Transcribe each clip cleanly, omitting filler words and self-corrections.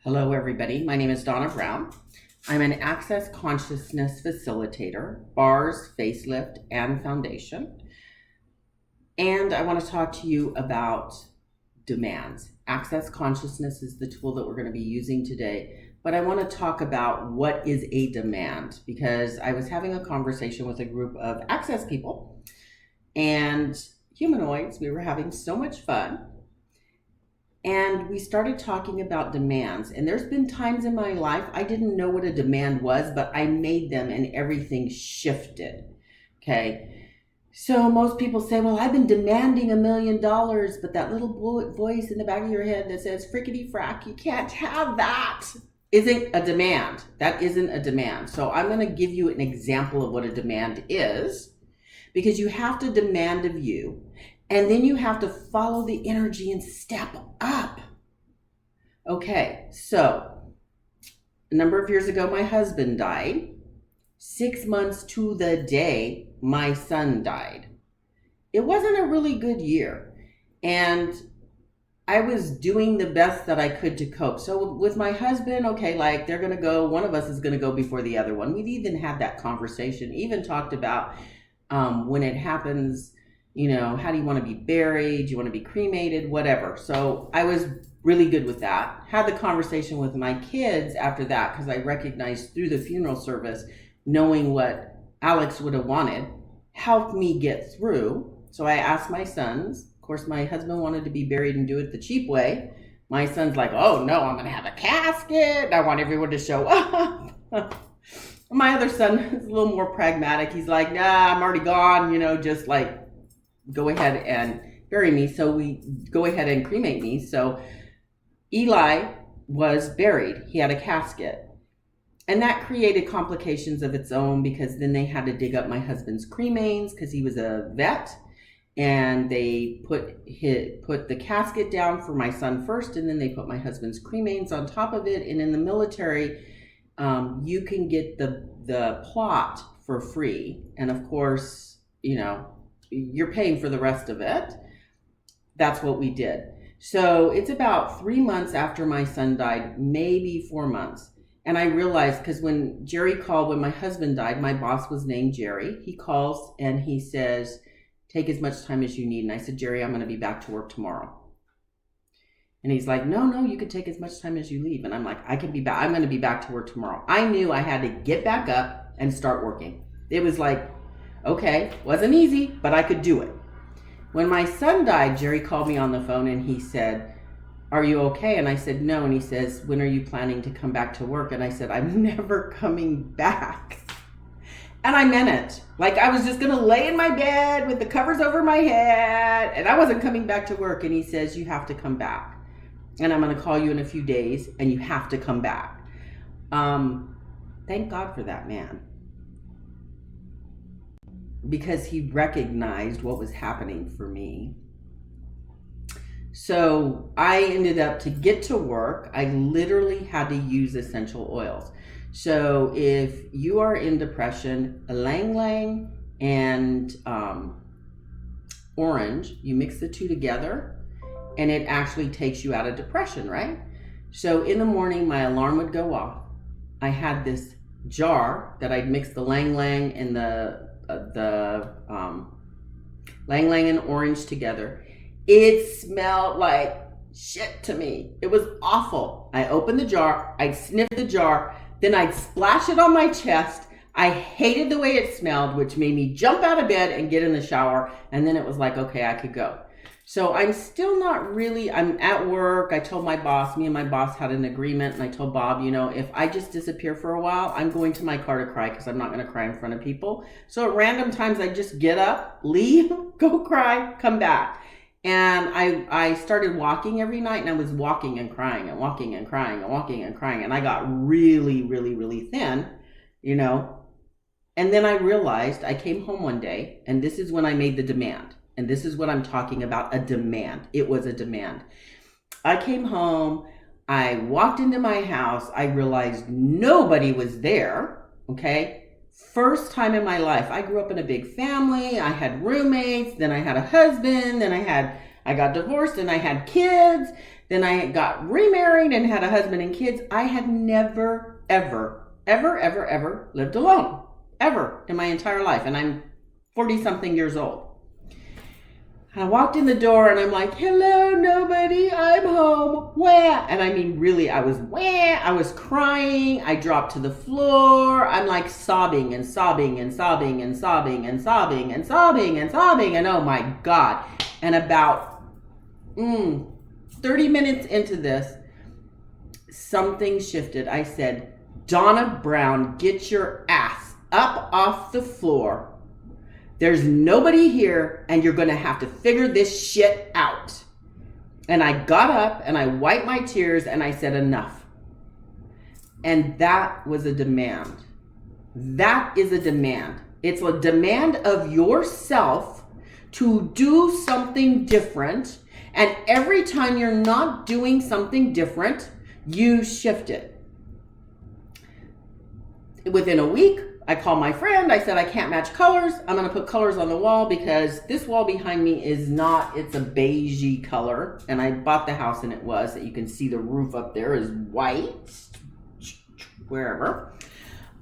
Hello, everybody. My name is Donna Brown. I'm an Access Consciousness Facilitator, bars, facelift, and foundation. And I want to talk to you about demands. Access Consciousness is the tool that we're going to be using today. But I want to talk about what is a demand, because I was having a conversation with a group of Access people and humanoids. We were having so much fun. And we started talking about demands. And there's been times in my life I didn't know what a demand was, but I made them and everything shifted. Okay. So most people say, well, I've been demanding $1 million, but that little voice in the back of your head that says, frickety frack, you can't have that, isn't a demand. That isn't a demand. So I'm going to give you an example of what a demand is, because you have to demand of you. And then you have to follow the energy and step up. Okay, so a number of years ago, my husband died. 6 months to the day, my son died. It wasn't a really good year. And I was doing the best that I could to cope. So with my husband, okay, like they're going to go, one of us is going to go before the other one. We've even had that conversation, even talked about when it happens, you know, how do you want to be buried? Do you want to be cremated? Whatever. So I was really good with that. Had the conversation with my kids after that, because I recognized through the funeral service, knowing what Alex would have wanted, helped me get through. So I asked my sons. Of course, my husband wanted to be buried and do it the cheap way. My son's like, oh no, I'm going to have a casket. I want everyone to show up. My other son is a little more pragmatic. He's like, nah, I'm already gone. You know, just like, go ahead and bury me. So we go ahead and cremate me. So Eli was buried. He had a casket. And that created complications of its own, because then they had to dig up my husband's cremains because he was a vet. And they put the casket down for my son first, and then they put my husband's cremains on top of it. And in the military, you can get the plot for free. And of course, you know, you're paying for the rest of it. That's what we did. So it's about 3 months after my son died, maybe 4 months. And I realized, because when Jerry called, when my husband died, my boss was named Jerry. He calls and he says, take as much time as you need. And I said, Jerry, I'm going to be back to work tomorrow. And he's like, no, you can take as much time as you leave. And I'm like, I can be back. I'm going to be back to work tomorrow. I knew I had to get back up and start working. It was like, okay, wasn't easy, but I could do it. When my son died, Jerry called me on the phone and he said, are you okay? And I said, no. And he says, when are you planning to come back to work? And I said, I'm never coming back. And I meant it. Like I was just going to lay in my bed with the covers over my head, and I wasn't coming back to work. And he says, you have to come back. And I'm going to call you in a few days and you have to come back. Thank God for that man, because he recognized what was happening for me. So I ended up, to get to work, I literally had to use essential oils. So if you are in depression, ylang ylang and orange, you mix the two together and it actually takes you out of depression, right? So in the morning, my alarm would go off. I had this jar that I'd mix the ylang ylang and the ylang ylang and orange together. It smelled like shit to me. It was awful. I opened the jar, I'd sniff the jar, then I'd splash it on my chest. I hated the way it smelled, which made me jump out of bed and get in the shower. And then it was like, okay, I could go. So I'm still not really, I'm at work. I told my boss, me and my boss had an agreement, and I told Bob, you know, if I just disappear for a while, I'm going to my car to cry, because I'm not going to cry in front of people. So at random times, I just get up, leave, go cry, come back. And I started walking every night, and I was walking and crying and walking and crying and walking and crying. And I got really, really, really thin, you know. And then I realized, I came home one day, and this is when I made the demand. And this is what I'm talking about, a demand. It was a demand. I came home, I walked into my house, I realized nobody was there, okay? First time in my life. I grew up in a big family. I had roommates, then I had a husband, then I got divorced and I had kids. Then I got remarried and had a husband and kids. I had never, ever lived alone. Ever in my entire life. And I'm 40 something years old. I walked in the door and I'm like, hello, nobody, I'm home. Wah. And I mean, really, I was crying. I dropped to the floor. I'm like sobbing and sobbing and sobbing and sobbing and sobbing and sobbing and sobbing. And oh my God. And about 30 minutes into this, something shifted. I said, Donna Brown, get your ass up off the floor. There's nobody here, and you're going to have to figure this shit out. And I got up, and I wiped my tears, and I said, enough. And that was a demand. That is a demand. It's a demand of yourself to do something different. And every time you're not doing something different, you shift it. Within a week, I called my friend. I said, I can't match colors. I'm going to put colors on the wall because this wall behind me is not, it's a beigey color. And I bought the house and it was, that you can see the roof up there is white, wherever.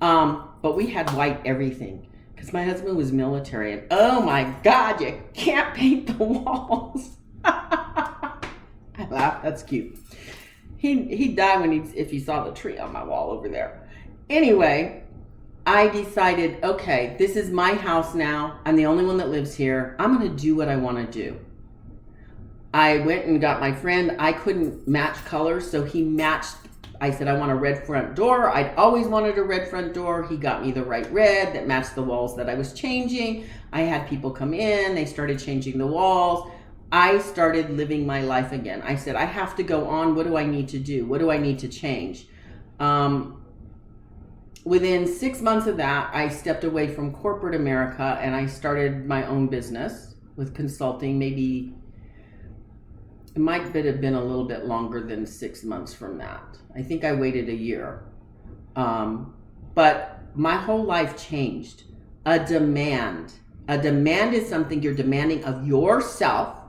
But we had white everything because my husband was military. And oh my God, you can't paint the walls. I laughed. That's cute. He'd die if he saw the tree on my wall over there. Anyway, I decided, okay, this is my house now. I'm the only one that lives here. I'm going to do what I want to do. I went and got my friend. I couldn't match colors, so he matched. I said, I want a red front door. I'd always wanted a red front door. He got me the right red that matched the walls that I was changing. I had people come in. They started changing the walls. I started living my life again. I said, I have to go on. What do I need to do? What do I need to change? Within 6 months of that, I stepped away from corporate America and I started my own business with consulting. Maybe it might have been a little bit longer than 6 months from that. I think I waited a year. But my whole life changed. A demand. A demand is something you're demanding of yourself.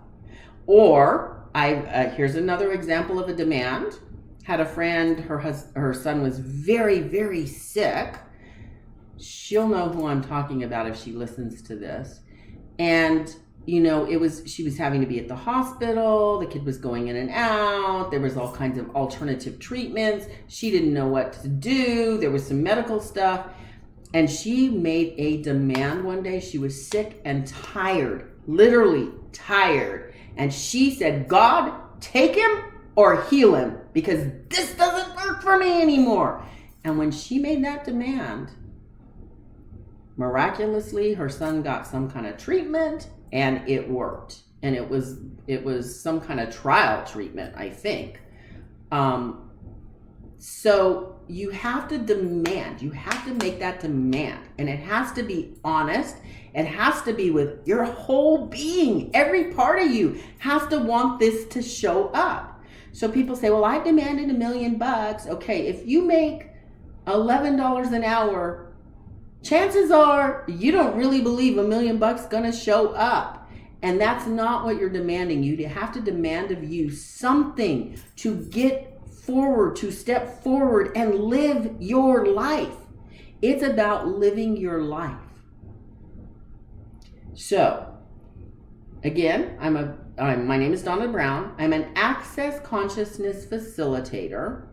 Or, here's another example of a demand. Had a friend, her son was very, very sick. She'll know who I'm talking about if she listens to this. And, you know, she was having to be at the hospital. The kid was going in and out. There was all kinds of alternative treatments. She didn't know what to do. There was some medical stuff. And she made a demand one day. She was sick and tired, literally tired. And she said, God, take him or heal him, because this doesn't work for me anymore. And when she made that demand, miraculously, her son got some kind of treatment and it worked. And it was some kind of trial treatment, I think. So you have to demand, you have to make that demand, and it has to be honest. It has to be with your whole being. Every part of you has to want this to show up. So people say, well, I demanded $1 million. Okay, if you make $11 an hour, chances are you don't really believe $1 million gonna show up. And that's not what you're demanding. You have to demand of you something to get forward, to step forward and live your life. It's about living your life. So, again, my name is Donna Brown. I'm an access consciousness facilitator,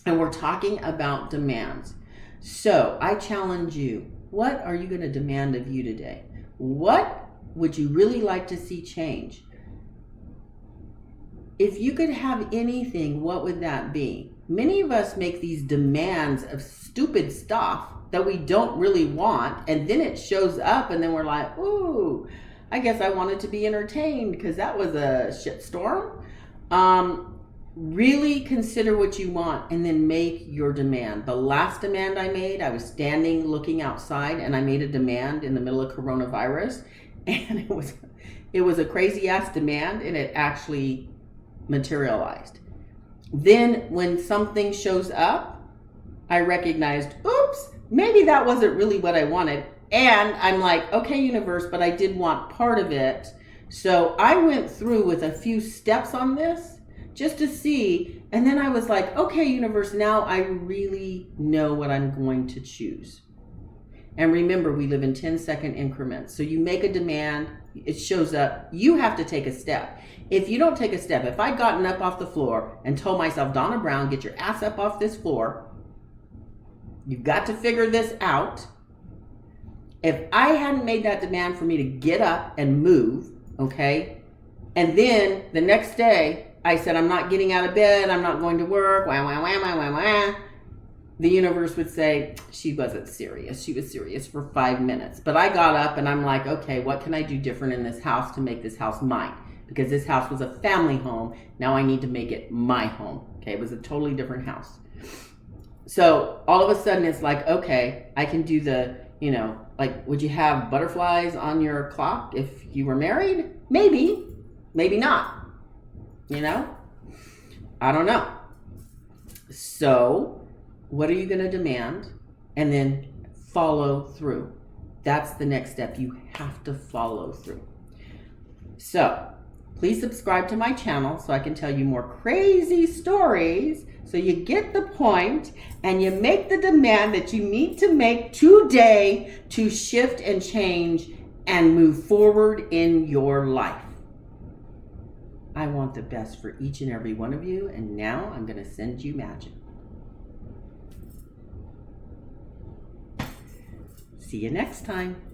and we're talking about demands. So I challenge you, what are you going to demand of you today? What would you really like to see change? If you could have anything, what would that be? Many of us make these demands of stupid stuff that we don't really want, and then it shows up, and then we're like, ooh, I guess I wanted to be entertained because that was a shitstorm. Really consider what you want and then make your demand. The last demand I made, I was standing looking outside and I made a demand in the middle of coronavirus, and it was a crazy ass demand, and it actually materialized. Then when something shows up, I recognized, oops, maybe that wasn't really what I wanted. And I'm like, okay, universe, but I did want part of it. So I went through with a few steps on this just to see. And then I was like, okay, universe, now I really know what I'm going to choose. And remember, we live in 10-second increments. So you make a demand, it shows up, you have to take a step. If you don't take a step, if I'd gotten up off the floor and told myself, Donna Brown, get your ass up off this floor, you've got to figure this out. If I hadn't made that demand for me to get up and move, okay, and then the next day I said, I'm not getting out of bed, I'm not going to work, wah, wah, wah, wah, wah, wah, the universe would say, she wasn't serious. She was serious for 5 minutes. But I got up and I'm like, okay, what can I do different in this house to make this house mine? Because this house was a family home. Now I need to make it my home. Okay, it was a totally different house. So all of a sudden it's like, okay, I can do the, like, would you have butterflies on your clock if you were married? Maybe, maybe not, I don't know. So what are you going to demand? And then follow through. That's the next step. You have to follow through. So please subscribe to my channel so I can tell you more crazy stories, so you get the point and you make the demand that you need to make today to shift and change and move forward in your life. I want the best for each and every one of you, and now I'm going to send you magic. See you next time.